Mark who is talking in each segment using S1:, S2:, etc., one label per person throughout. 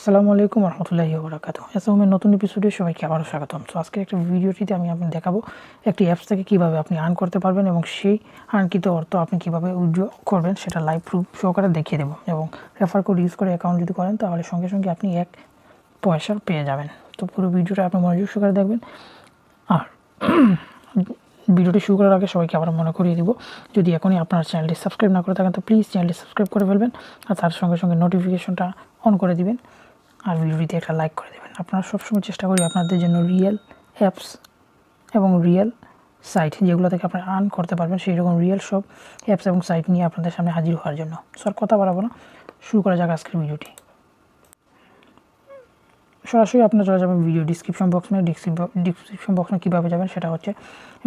S1: আসসালামু আলাইকুম রহমতুল্লাহি ওবরাকাতুহু। এসএমের নতুন এপিসোডে সবাইকে আবারও স্বাগতম। সো আজকের একটা ভিডিওটিতে আমি আপনাকে দেখাবো একটি অ্যাপস থেকে কীভাবে আপনি আর্ন করতে পারবেন এবং সেই আর্নকৃত অর্থ আপনি কীভাবে উইথড্র করবেন সেটা লাইভ প্রুফ সহকারে দেখিয়ে দেবো। এবং রেফার কোড ইউজ করে অ্যাকাউন্ট যদি করেন তাহলে সঙ্গে সঙ্গে আপনি 1 পয়সা পেয়ে যাবেন। তো পুরো ভিডিওটা আপনি মনোযোগ সহকারে দেখবেন। আর ভিডিওটি শুরু করার আগে সবাইকে আবার মনে করিয়ে দিব, যদি এখনই আপনার চ্যানেলটি সাবস্ক্রাইব না করে থাকেন তো প্লিজ চ্যানেলটি সাবস্ক্রাইব করে ফেলবেন আর তার সঙ্গে সঙ্গে নোটিফিকেশনটা অন করে দিবেন আর ভিডিওটিতে একটা লাইক করে দেবেন। আপনারা সবসময় চেষ্টা করি আপনাদের জন্য রিয়েল অ্যাপস এবং রিয়েল সাইট যেগুলো থেকে আপনারা আর্ন করতে পারবেন সেই রকম রিয়েল সব অ্যাপস এবং সাইট নিয়ে আপনাদের সামনে হাজির হওয়ার জন্য। স্যার কথা বাড়াবো না, শুরু করা যাক আজকের ভিডিওটি। সরাসরি আপনারা চলে যাবেন ভিডিও ডিসক্রিপশন বক্সে কীভাবে যাবেন সেটা হচ্ছে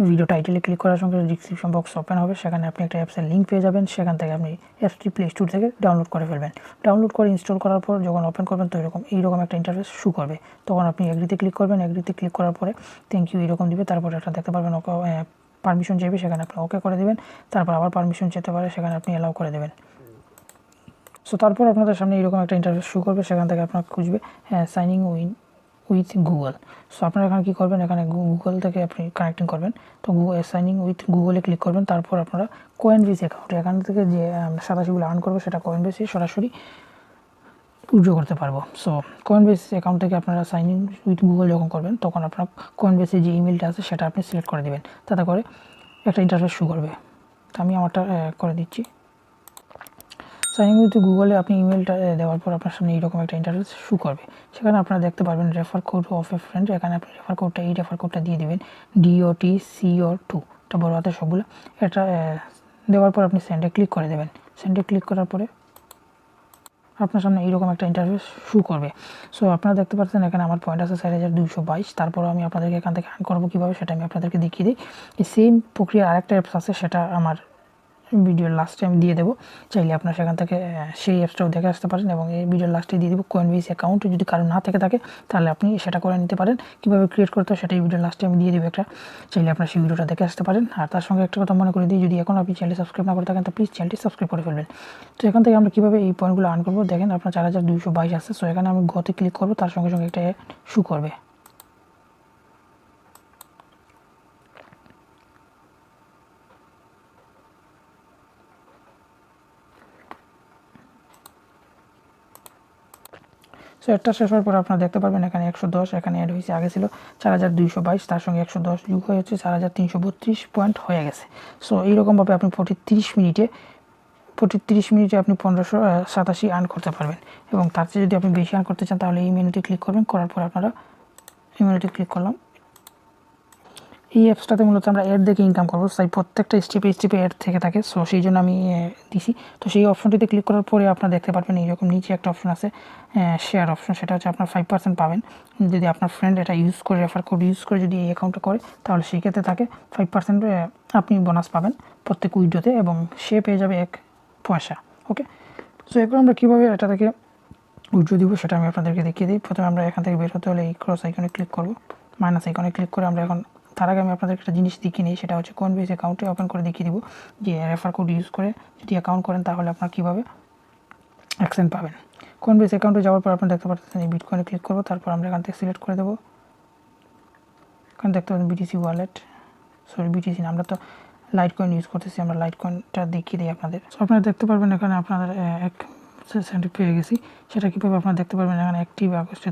S1: ভিডিও টাইটেলে ক্লিক করার সঙ্গে ডিসক্রিপশন বক্স ওপেন হবে, সেখানে আপনি একটা অ্যাপসের লিঙ্ক পেয়ে যাবেন। সেখান থেকে আপনি অ্যাপসটি প্লে স্টোর থেকে ডাউনলোড করে ফেলবেন। ডাউনলোড করে ইনস্টল করার পর যখন ওপেন করবেন তো এইরকম একটা ইন্টারফেস শো করবে। তখন আপনি এগ্রিতে ক্লিক করবেন। এগ্রিতে ক্লিক করার পরে থ্যাংক ইউ এরকম দিবে। তারপর একটা দেখতে পারবেন ওকে পারমিশন চাইবে, সেখানে আপনি ওকে করে দেবেন। তারপর আবার পারমিশন যেতে পারে, সেখানে আপনি অ্যালাউ করে দেবেন। সো তারপর আপনাদের সামনে এরকম একটা ইন্টারফেস শো করবে। সেখান থেকে আপনার খুঁজবে সাইনিং উইথ গুগল। সো আপনারা এখানে কী করবেন, এখানে গুগল থেকে আপনি কানেক্টিং করবেন। তো সাইনিং উইথ গুগলে ক্লিক করবেন। তারপর আপনারা কয়েনবেস অ্যাকাউন্ট, এখান থেকে যে আমরা সাতাশিগুলো আর্ন করবো সেটা কয়েনবেসে সরাসরি উইথড্র করতে পারবো। সো কয়েনবেস অ্যাকাউন্ট থেকে আপনারা সাইন ইন উইথ গুগল যখন করবেন তখন আপনার কয়েনবেসে যে ইমেলটা আছে সেটা আপনি সিলেক্ট করে দেবেন, তাতে করে একটা ইন্টারফেস শো করবে। তো আমি আমারটা করে দিচ্ছি। সাইন ইন উইথ গুগলে আপনি ইমেলটা দেওয়ার পর আপনার সামনে এইরকম একটা ইন্টারফেস শো করবে। সেখানে আপনারা দেখতে পারবেন refer code of a friend. এখানে আপনি রেফার কোডটা দিয়ে দেবেন DOTCO2, এটা বড় হাতে সবগুলো। এটা দেওয়ার পর আপনি সেন্ডে ক্লিক করে দেবেন। সেন্ডে ক্লিক করার পরে আপনার সামনে এইরকম একটা ইন্টারফেস শো করবে। সো আপনারা দেখতে পাচ্ছেন এখানে আমার পয়েন্ট আছে 4222। তারপরও আমি আপনাদেরকে এখান থেকে আর্ন করবো কীভাবে সেটা আমি আপনাদেরকে দেখিয়ে দিই। এই সেম প্রক্রিয়া আরেকটা অ্যাপস আছে, সেটা আমার ভিডিওর লাস্টে আমি দিয়ে দেবো। চাইলে আপনারা সেখান থেকে সেই অ্যাপসটাও দেখে আসতে পারেন এবং এই ভিডিওর লাস্টে দিয়ে দেবো কয়েনবেস অ্যাকাউন্ট। যদি কারো না থেকে থাকে তাহলে আপনি সেটা করে নিতে পারেন। কীভাবে ক্রিয়েট করতে হয় সেটা এই ভিডিওর লাস্টে আমি দিয়ে দেবো একটা, চাইলে আপনারা সেই ভিডিওটা দেখে আসতে পারেন। আর তার সঙ্গে একটা কথা মনে করে দিই, যদি এখন আপনি চ্যানেলটি সাবস্ক্রাইব না করে থাকেন তো প্লিজ চ্যানেলটি সাবস্ক্রাইব করে ফেলবেন। তো এখান থেকে আমরা কীভাবে এই পয়েন্টগুলো আর্ন করবো দেখেন, আপনার 4222 আছে। সো এখানে আমি গতে ক্লিক করবো, তার সঙ্গে সঙ্গে একটা শো করবে। সো একটা শেষ হওয়ার পর আপনারা দেখতে পারবেন এখানে 110 এখানে অ্যাড হয়েছে। আগে ছিল 4222, তার সঙ্গে 110 যোগ হয়ে হচ্ছে 4332 পয়েন্ট হয়ে গেছে। সো এইরকমভাবে আপনি প্রতি 30 মিনিটে আপনি 1587 আর্ন করতে পারবেন। এবং তার চেয়ে যদি আপনি বেশি আর্ন করতে চান তাহলে এই মেনুতে ক্লিক করবেন। করার পর আপনারা এই মেনুতে ক্লিক করলাম। এই অ্যাপসটাতে মূলত আমরা অ্যাড দেখে ইনকাম করবো, তাই প্রত্যেকটা স্টেপে অ্যাড থেকে থাকে। সো সেই জন্য আমি দিছি। তো সেই অপশনটিতে ক্লিক করার পরে আপনারা দেখতে পারবেন এইরকম নিচে একটা অপশন আছে শেয়ার অপশন, সেটা হচ্ছে আপনার 5% পাবেন যদি আপনার ফ্রেন্ড এটা ইউজ করে রেফার কোড ইউজ করে যদি এই অ্যাকাউন্টটা করে, তাহলে সেই ক্ষেত্রে থাকে 5% আপনি বোনাস পাবেন প্রত্যেক উইড্রোতে এবং সে পেয়ে যাবে 1 পয়সা। ওকে, সো এরপর আমরা কীভাবে এটা থেকে উইড্রো দিব সেটা আমি আপনাদেরকে দেখিয়ে দিই। প্রথমে আমরা এখান থেকে বের হতে হলে এই ক্রস আইকনে ক্লিক করবো, মাইনাস আইকনে ক্লিক করে আমরা এখন তার আগে আমি আপনাদের একটা জিনিস দেখিয়ে নিই, সেটা হচ্ছে কয়েনবেস অ্যাকাউন্টে ওপেন করে দেখিয়ে দিব যে রেফার কোড ইউজ করে যদি অ্যাকাউন্ট করেন তাহলে আপনার কীভাবে অ্যাকশন পাবেন। কয়েনবেস অ্যাকাউন্টে যাওয়ার পর আপনারা দেখতে পাচ্ছেন এই বিটকয়েনে ক্লিক করবো। তারপর আমরা এখান থেকে সিলেক্ট করে দেবো। এখানে দেখতে পাচ্ছেন বিটিসি ওয়ালেট, সরি বিটিসি না, আমরা তো লাইট কয়েন ইউজ করতেছি, আমরা লাইট কয়েনটা দেখিয়ে দিই আপনাদের। সো আপনারা দেখতে পারবেন এখানে আপনাদের 1 পেয়ে গেছি। সেটা কীভাবে আপনারা দেখতে পারবেন, এখানে অ্যাক্টিভ আগস্টে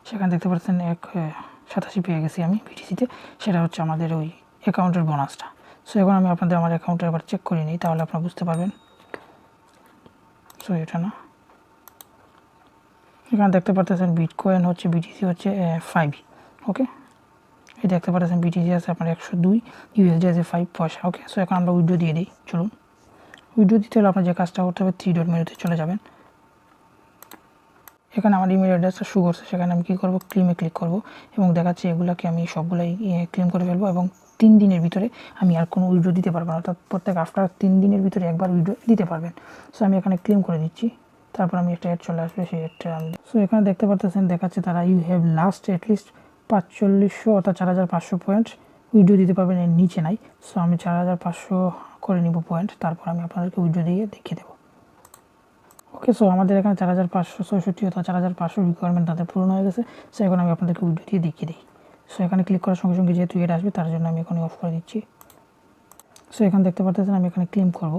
S1: সেখানে দেখতে পাচ্ছেন 187 পেয়ে গেছি আমি বিটিসিতে, সেটা হচ্ছে আমাদের ওই অ্যাকাউন্টের বোনাসটা। সো এখন আমি আপনাদের আমার অ্যাকাউন্টে এবার চেক করে নিই, তাহলে আপনারা বুঝতে পারবেন। সো এটা না, এখানে দেখতে পাচ্ছেন বিটকয়েন হচ্ছে বিটিসি হচ্ছে 5। ওকে, এই দেখতে পাচ্ছেন বিটিসি আছে আপনার 102, ইউএসডি আছে 5 পয়সা। ওকে, সো এখন আমরা উইড্রো দিয়ে দিই। চলুন, উইড্রো দিতে হলে আপনার যে কাজটা করতে হবে 3 ডট মেনুতে চলে যাবেন। এখানে আমার ইমেল অ্যাড্রেসটা শো করছে, সেখানে আমি কী করবো, ক্লেমে ক্লিক করব এবং দেখাচ্ছি এগুলোকে আমি সবগুলাই ক্লেম করে ফেলবো এবং 3 দিনের ভিতরে আমি আর কোনো উইড্রো দিতে পারবো না, অর্থাৎ প্রত্যেক আফটার 3 দিনের ভিতরে একবার উইড্রো দিতে পারবেন। সো আমি এখানে ক্লেম করে দিচ্ছি। তারপর আমি একটা অ্যাড চলে আসবে, সেই অ্যাডটা আমি সো এখানে দেখতে পাচ্ছেন দেখাচ্ছে তারা ইউ হ্যাভ লাস্ট অ্যাটলিস্ট 4500 অর্থাৎ 4500 পয়েন্ট উইড্রো দিতে পারবেন, এর নিচে নাই। সো আমি 4500 করে নিব পয়েন্ট, তারপর আমি আপনাদেরকে উইড্রো দিয়ে দেখিয়ে দেবো। ওকে, সো আমাদের এখানে 4566 অথবা 4500 রিকোয়ারমেন্ট তাদের পূরণ হয়ে গেছে। সো এখন আমি আপনাদেরকে উইড্রো দিয়ে দেখিয়ে দিই। সো এখানে ক্লিক করার সঙ্গে সঙ্গে যেহেতু এটা আসবে তার জন্য আমি এখানে অফ করে দিচ্ছি। সো এখানে দেখতে পাচ্ছেন আমি এখানে ক্লেম করবো।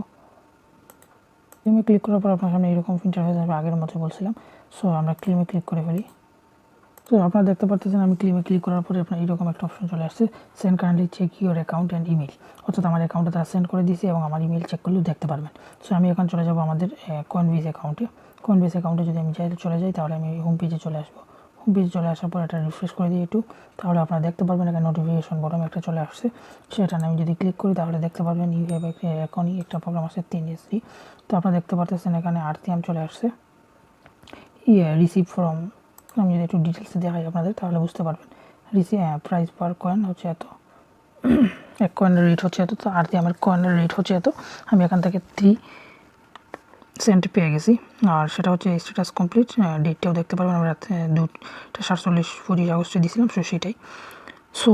S1: ক্লেমে ক্লিক করার পর আপনার সামনে এরকম ইন্টারফেস আসবে, আগের মতো বলছিলাম। সো আমরা ক্লেমে ক্লিক করে ফেলি। তো আপনারা দেখতে পাচ্ছেন আমি ক্লেমে ক্লিক করার পরে আপনার এরকম একটা অপশন চলে আসছে, send currently check your account and email. অর্থাৎ আমার অ্যাকাউন্টে তারা সেন্ড করে দিয়েছে এবং আমার ইমেল চেক করলেও দেখতে পারবেন। সো আমি এখন চলে যাব আমাদের কয়েনবেস অ্যাকাউন্টে। কয়েনবেস অ্যাকাউন্টে যদি আমি চলে যাই তাহলে আমি হোম পেজে চলে আসবো। হোম পেজে চলে আসার পর এটা রিফ্রেশ করে দিই একটু, তাহলে আপনারা দেখতে পারবেন এখানে নোটিফিকেশন বটম একটা চলে আসছে। সেটা আমি যদি ক্লিক করি তাহলে দেখতে পারবেন ইউ হ্যাভ এখনই একটা প্রবলেম আছে 3 SC। তো আপনারা দেখতে পাচ্ছেন এখানে আরটিএম চলে আসছে, রিসিভ ফ্রম। আমি যদি একটু ডিটেলসে দেখাই আপনাদের তাহলে বুঝতে পারবেন। প্রাইস পার কয়েন হচ্ছে এত, এক কয়েনের রেট হচ্ছে এত, তো আরটিএমের কয়েনের রেট হচ্ছে এত। আমি এখান থেকে 3 সেন্ট পেয়ে গেছি। আর সেটা হচ্ছে স্ট্যাটাস কমপ্লিট, ডেটটাও দেখতে পারবেন। আমরা 2:47 আগস্টে দিয়েছিলাম, সো সেটাই। সো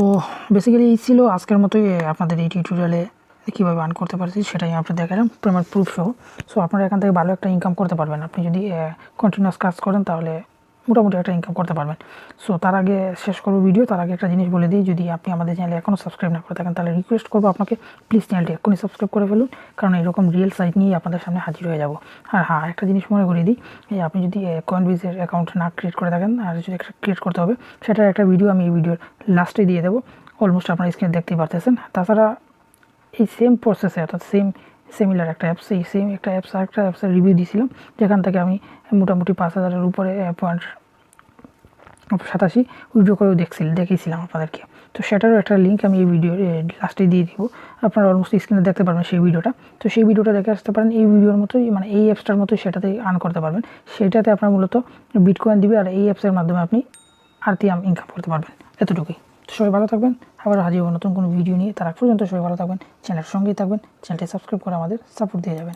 S1: বেসিক্যালি এই ছিল আজকের মতোই আপনাদের এই টিউটোরিয়ালে কীভাবে আর্ন করতে পারছি সেটাই আপনাদের দেখালাম পেমেন্ট প্রুফ সহ। সো আপনারা এখান থেকে ভালো একটা ইনকাম করতে পারবেন। আপনি যদি কন্টিনিউয়াস কাজ করেন তাহলে মোটামুটি একটা ইনকাম করতে পারবেন। সো তার আগে শেষ করবো ভিডিও, তার আগে একটা জিনিস বলে দিই, যদি আপনি আমাদের চ্যানেলে এখনও সাবস্ক্রাইব না করে থাকেন তাহলে রিকোয়েস্ট করবো আপনাকে প্লিজ চ্যানেলটি এখনই সাবস্ক্রাইব করে ফেলুন, কারণ এরকম রিয়েল সাইট নিয়ে আপনাদের সামনে হাজির হয়ে যাব। আর হ্যাঁ, একটা জিনিস মনে করিয়ে দিই, আপনি যদি কয়েনবেসের অ্যাকাউন্ট না ক্রিয়েট করে থাকেন আর যদি একটা ক্রিয়েট করতে হবে, সেটার একটা ভিডিও আমি এই ভিডিওর লাস্টে দিয়ে দেবো। অলমোস্ট আপনার স্ক্রিনে দেখতেই পারতেছেন। তাছাড়া এই সেম প্রসেসে অর্থাৎ সিমিলার একটা অ্যাপস, এই সেম একটা অ্যাপস আর একটা অ্যাপসের রিভিউ দিয়েছিলাম, যেখান থেকে আমি মোটামুটি 5000-এর উপরে 0.87 উইড্রো করেও দেখিয়েছিলাম আপনাদেরকে। তো সেটারও একটা লিঙ্ক আমি এই ভিডিওর লাস্টে দিয়ে দিব, আপনারা অলমোস্ট স্ক্রিনে দেখতে পারবেন সেই ভিডিওটা। তো সেই ভিডিওটা দেখে আসতে পারেন, এই ভিডিওর মতোই মানে এই অ্যাপসটার মতোই সেটাতেই আর্ন করতে পারবেন। সেটাতে আপনার মূলত বিটকয়েন দিবে আর এই অ্যাপসের মাধ্যমে আপনি আরটিএম ইনকাম করতে পারবেন, এতটুকুই। তো সবাই ভালো থাকবেন, আবার হাজির হবো নতুন কোনো ভিডিও নিয়ে। তার আগ পর্যন্ত সবাই ভালো থাকবেন, চ্যানেলের সঙ্গেই থাকবেন, চ্যানেলটি সাবস্ক্রাইব করে আমাদের সাপোর্ট দিয়ে যাবেন।